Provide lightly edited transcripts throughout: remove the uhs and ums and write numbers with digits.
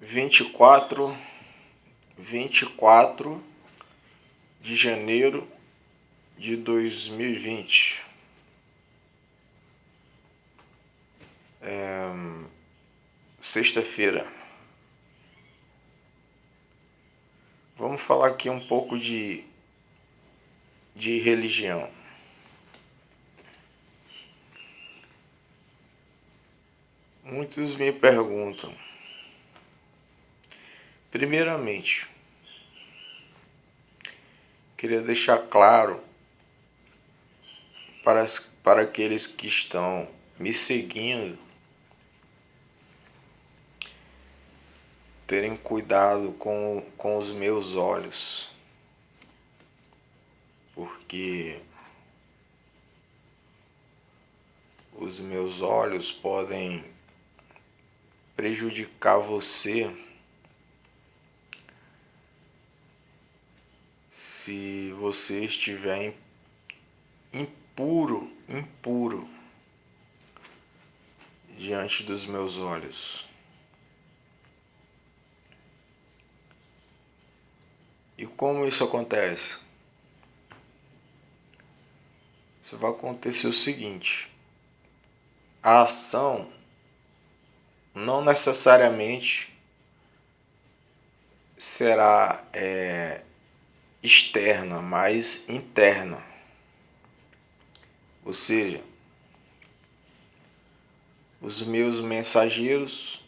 24 de janeiro de 2020. Sexta-feira. Vamos falar aqui um pouco de religião. Muitos me perguntam. Primeiramente, queria deixar claro para aqueles que estão me seguindo terem cuidado com os meus olhos, porque os meus olhos podem prejudicar você se você estiver impuro diante dos meus olhos. E como isso acontece? Isso vai acontecer o seguinte: a ação não necessariamente será externa, mas interna. Ou seja, os meus mensageiros,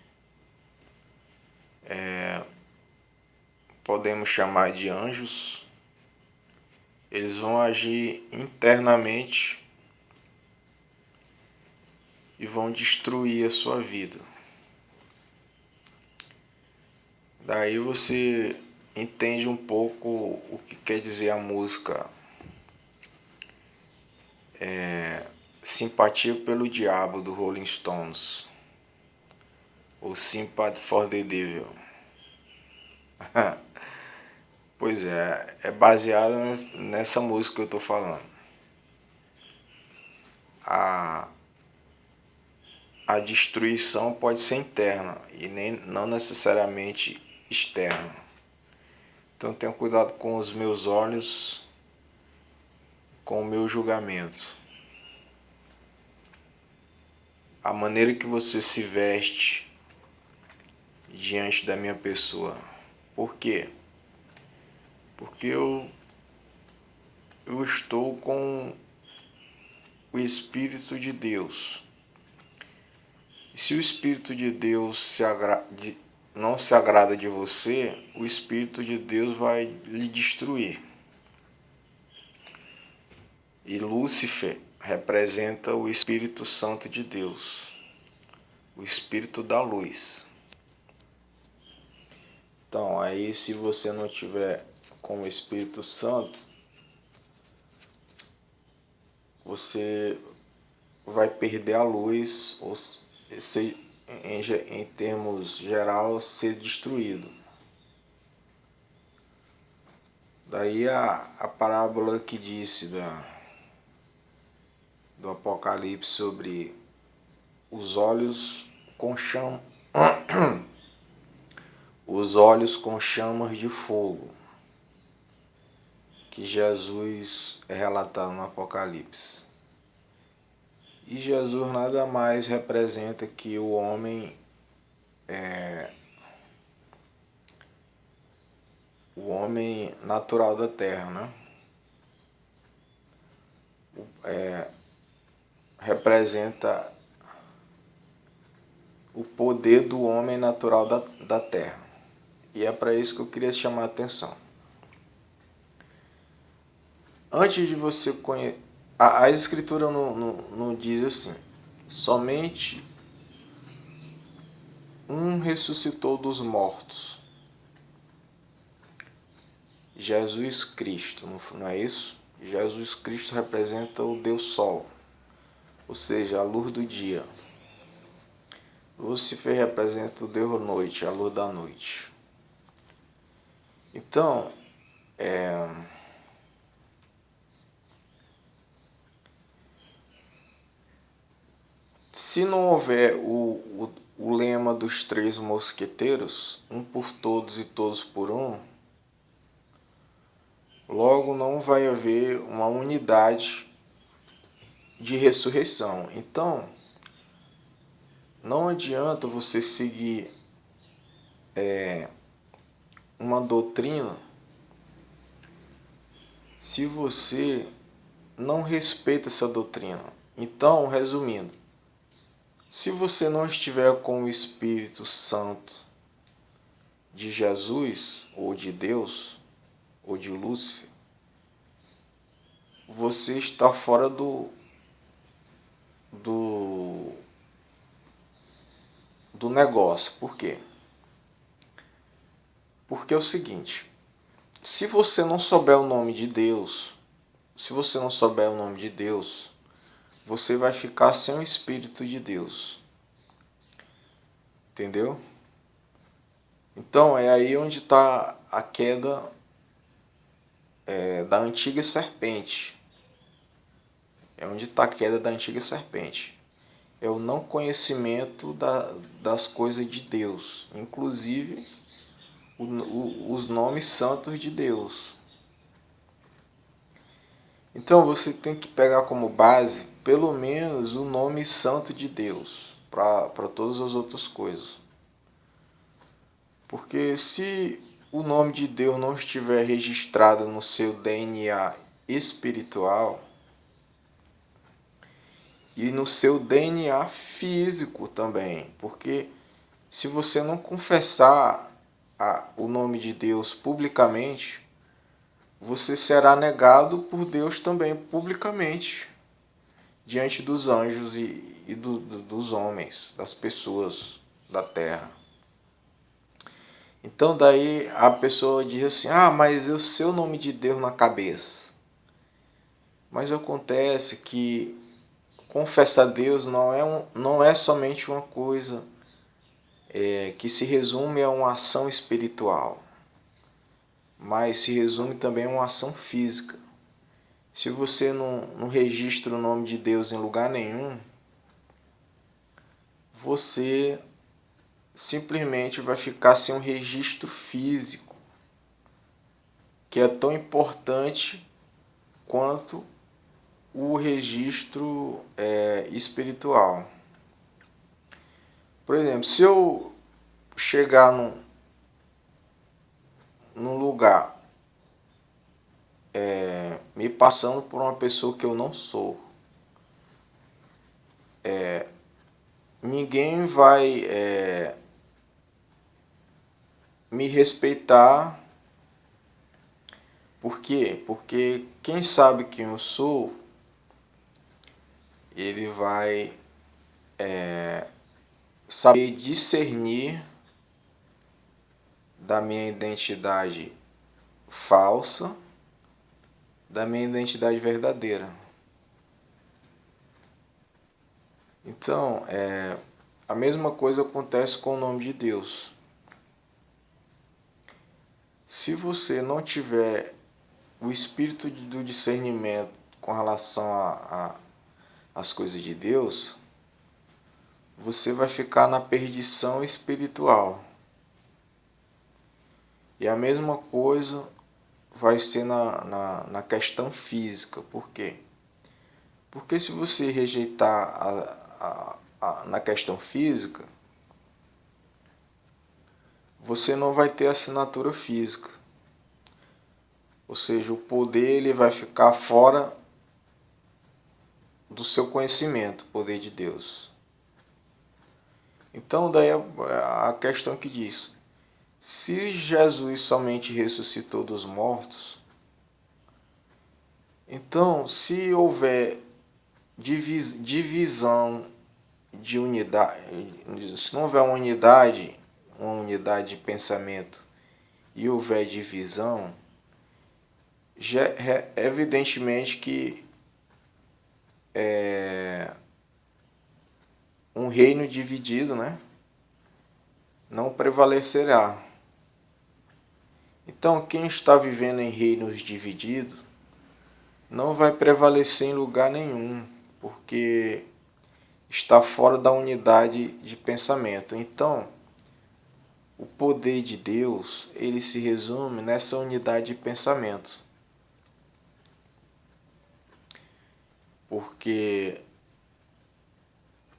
podemos chamar de anjos, eles vão agir internamente e vão destruir a sua vida. Daí você entende um pouco o que quer dizer a música Simpatia pelo Diabo, do Rolling Stones, ou Sympathy for the Devil. Pois é baseado nessa música que eu estou falando. A destruição pode ser interna e não necessariamente externa. Então tenha cuidado com os meus olhos, com o meu julgamento. A maneira que você se veste diante da minha pessoa. Por quê? Porque eu estou com o Espírito de Deus. E se o Espírito de Deus não se agrada de você, o Espírito de Deus vai lhe destruir. E Lúcifer representa o Espírito Santo de Deus, o Espírito da luz. Então, aí se você não tiver com o Espírito Santo, você vai perder a luz, ou em termos geral, ser destruído. Daí a parábola que disse do Apocalipse sobre os olhos com chamas de fogo, que Jesus é relatado no Apocalipse. E Jesus nada mais representa que o homem natural da terra, né? Representa o poder do homem natural da terra. E é para isso que eu queria chamar a atenção. Antes de você conhecer... A Escritura não diz assim: somente um ressuscitou dos mortos. Jesus Cristo, não é isso? Jesus Cristo representa o Deus Sol, ou seja, a luz do dia. Lúcifer representa o Deus Noite, a luz da noite. Então, se não houver o lema dos três mosqueteiros, um por todos e todos por um, logo não vai haver uma unidade de ressurreição. Então, não adianta você seguir uma doutrina se você não respeita essa doutrina. Então, resumindo, se você não estiver com o Espírito Santo de Jesus, ou de Deus, ou de Lúcifer, você está fora do negócio. Por quê? Porque é o seguinte, se você não souber o nome de Deus, você vai ficar sem o Espírito de Deus. Entendeu? Então é aí onde está a queda da antiga serpente. É onde está a queda da antiga serpente. É o não conhecimento das coisas de Deus, inclusive os nomes santos de Deus. Então você tem que pegar como base pelo menos o nome santo de Deus para todas as outras coisas. Porque se o nome de Deus não estiver registrado no seu DNA espiritual e no seu DNA físico também, porque se você não confessar o nome de Deus publicamente, você será negado por Deus também publicamente, diante dos anjos e dos homens, das pessoas da terra. Então daí a pessoa diz assim, mas eu sei o nome de Deus na cabeça. Mas acontece que confessar a Deus não é somente uma coisa que se resume a uma ação espiritual, mas se resume também a uma ação física. Se você não registra o nome de Deus em lugar nenhum, você simplesmente vai ficar sem um registro físico, que é tão importante quanto o registro espiritual. Por exemplo, se eu chegar num lugar me passando por uma pessoa que eu não sou, ninguém vai me respeitar. Por quê? Porque quem sabe quem eu sou, ele vai saber discernir da minha identidade falsa da minha identidade verdadeira. Então, a mesma coisa acontece com o nome de Deus. Se você não tiver o espírito do discernimento com relação às coisas de Deus, você vai ficar na perdição espiritual. E a mesma coisa vai ser na questão física. Por quê? Porque se você rejeitar na questão física, você não vai ter assinatura física. Ou seja, o poder ele vai ficar fora do seu conhecimento, o poder de Deus. Então daí a questão que diz, se Jesus somente ressuscitou dos mortos, então se houver divisão de unidade, se não houver uma unidade de pensamento e houver divisão, já evidentemente que um reino dividido, não prevalecerá. Então quem está vivendo em reinos divididos não vai prevalecer em lugar nenhum, porque está fora da unidade de pensamento. Então, o poder de Deus, ele se resume nessa unidade de pensamento. Porque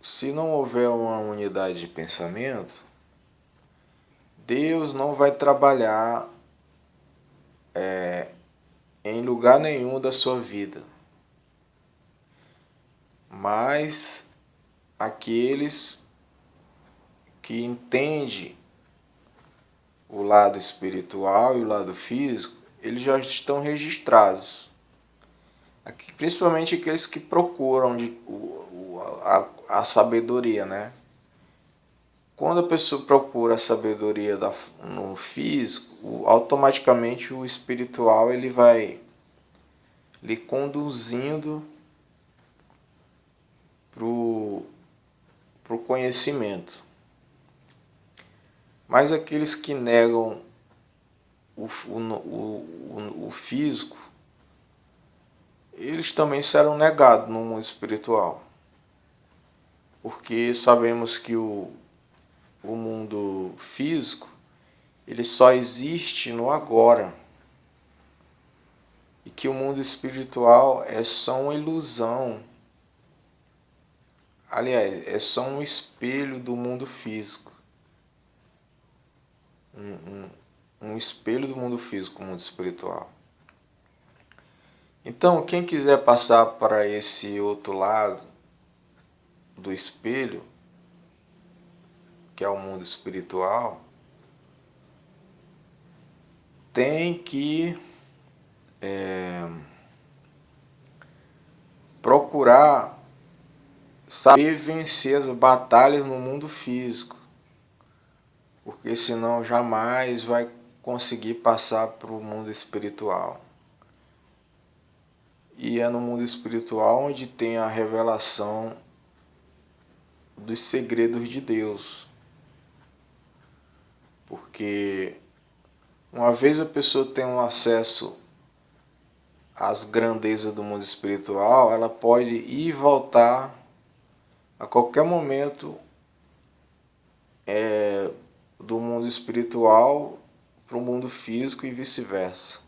se não houver uma unidade de pensamento, Deus não vai trabalhar em lugar nenhum da sua vida. Mas aqueles que entendem o lado espiritual e o lado físico, eles já estão registrados. Aqui, principalmente aqueles que procuram a sabedoria, né? Quando a pessoa procura a sabedoria no físico, automaticamente o espiritual ele vai lhe conduzindo para o conhecimento. Mas aqueles que negam o físico, eles também serão negados no mundo espiritual. Porque sabemos que o mundo físico, ele só existe no agora. E que o mundo espiritual é só uma ilusão. Aliás, é só um espelho do mundo físico. Um espelho do mundo físico, o mundo espiritual. Então, quem quiser passar para esse outro lado do espelho, que é o mundo espiritual, tem que procurar saber vencer as batalhas no mundo físico, porque senão jamais vai conseguir passar para o mundo espiritual. E é no mundo espiritual onde tem a revelação dos segredos de Deus. Porque uma vez a pessoa tem um acesso às grandezas do mundo espiritual, ela pode ir e voltar a qualquer momento do mundo espiritual para o mundo físico e vice-versa.